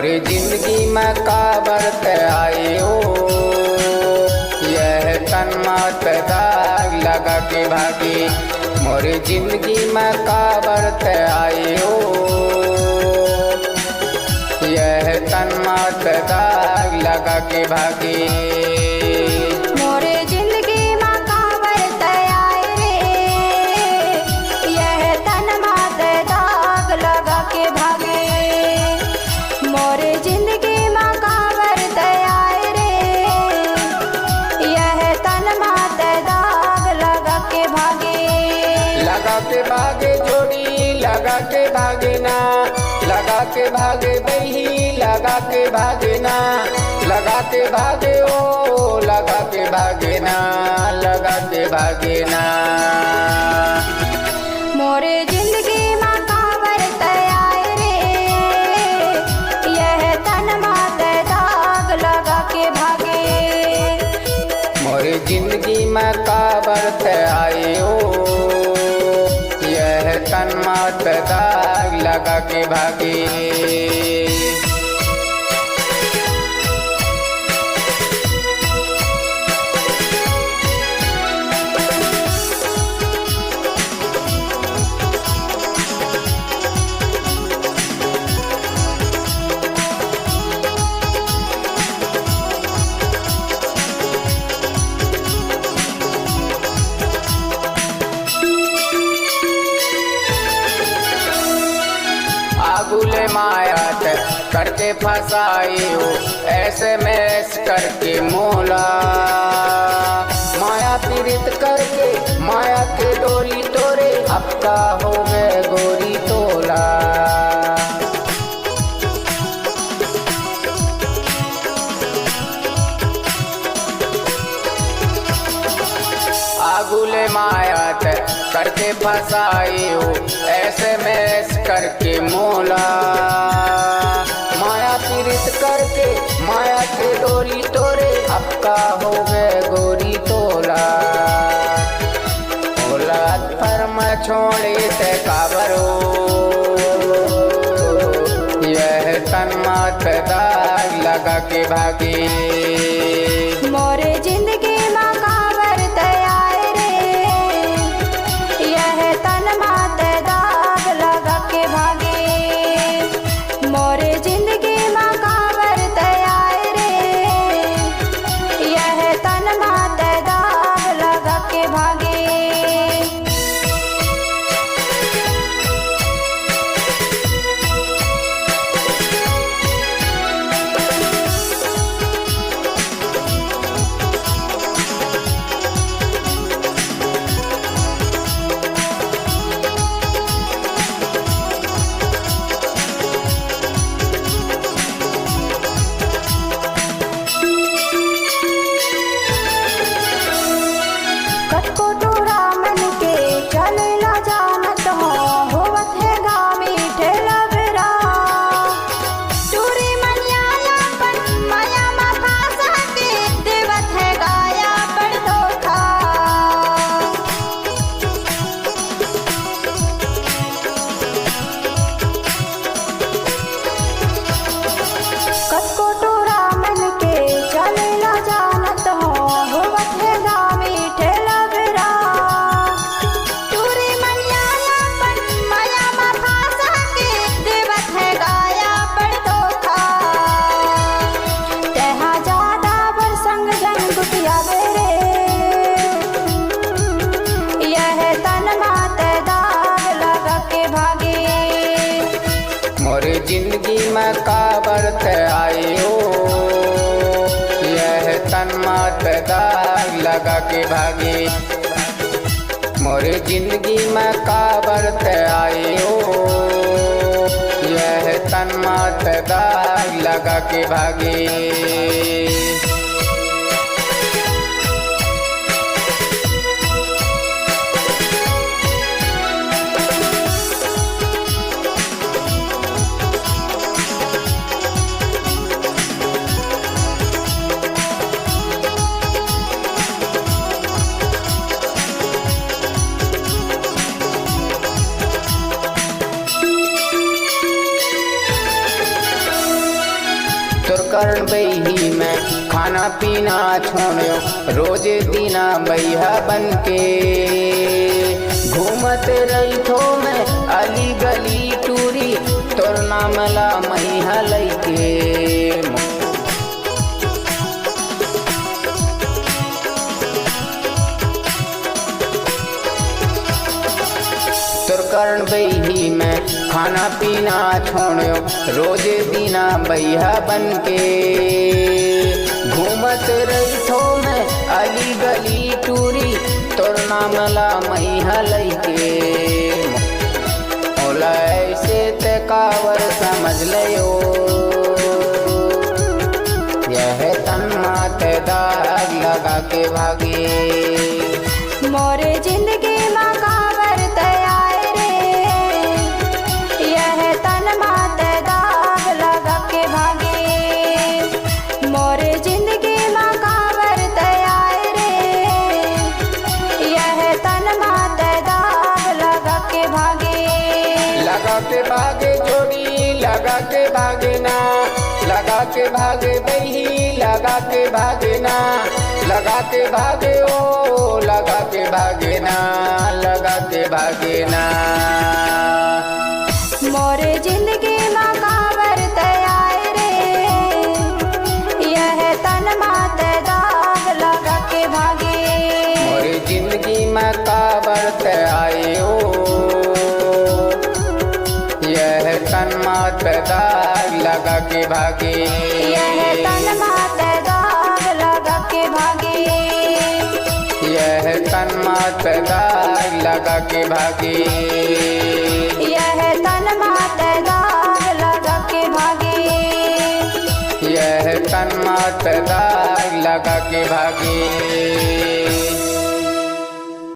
मोरी जिंदगी में का बरत आयो, यह तन मत दाग लगा के भागी। मोरी जिंदगी में का बरत आयो, यह तन मत दाग लगा के भागी। मोरे जिंदगी में का बरत आए रे, यह तन मत दाग लगा के भागे। मोरे जिंदगी में का बरत आए रे, यह तन मत दाग लगा के भागे। लगा के भागे जोड़ी लगा के भागे ना, लगा के भागे बही लगा के भागे ना, लगा के भागे ओ लगा के भागे ना, लगा के भागे ना। मोरे जिंदगी में का बरत आए रे, यह तन मत दाग लगा के भागे। मोरी जिंदगी में का बरत आयो, यह तन मत दाग लगा के भागे। आगुले मायात करके फसाई हो, ऐसे मैस करके मोला। माया पीड़ित करके माया के डोरी तोरे, अब का हो गए गोरी तोला। आगुले मायात करके फसाई हो, ऐसे मैस करके मोला। माया पीड़ित करके माया के डोरी तोरे, अब का हो गए गोरी तोला। औलाद पर मैं छोड़े ते काबरो, यह तन मत दाग लगा के भागी। मोरे जिंदगी में का बरत आए रे, यह तन मत दाग लगा के भागे। मोरे जिंदगी में का बरत आए रे, यह तन मत दाग लगा के भागे। कटको टूरा मन के चलेला जानत हो, होवत है गावी ठेला बेरा। चूरी मनिया पन माया मा फासा के, देवत है गाया बड़ धोखा। कटको टूरा मन के चलेला जानत हो, होवत है गावी ठेला बेरा। चूरी मनिया पन माया मा फासा के, देवत है गाया बड़ धोखा। तेहा ज्यादा बर संग जन दुतिया बेरे, यह तन मत दाग लगा के भागे। मोरी जिंदगी में का बरत आयो, यह तन मत दाग लगा के भागी। मोरी जिंदगी में का बरत आयो, यह तन मत दाग लगा के भागी। करण बही में खाना पीना छोड़ो रोज दीना बैहा बन के घूमत रही थो मैं अली गली टूरी तोर नाम ला मैहा लैके तोर करण बही में खाना पीना छोड़ो रोज दीना बैहा बन के घूमत रही थो मैं अली गली टूरी तोर नाम ला मैहा लैके ओला ऐसे ते कावर समझ लियो यह तन माते दाग लगा के भागे मोरे जिंदगी माँ कावर तैयार रे यह तन माते दाग लगा के भागे मोरे जिंदगी माँ कावर तैयार रे यह तन माते दाग लगा के भागे जोड़ी लगा के भागे ना लगा के भागे बही लगा के भागे ना लगा के भागे ओ लगा के भागे ना लगा के भागे ना मोरे जिंदगी माँ कावर तैयार रे यह तन माते दाग लगा के भागे मोरे जिंदगी में काबर ते आए ओ यह तन मात दाग लगा के भागे यह तन माते दाग लगा के भागे यह तन मात दाग लगा के भागे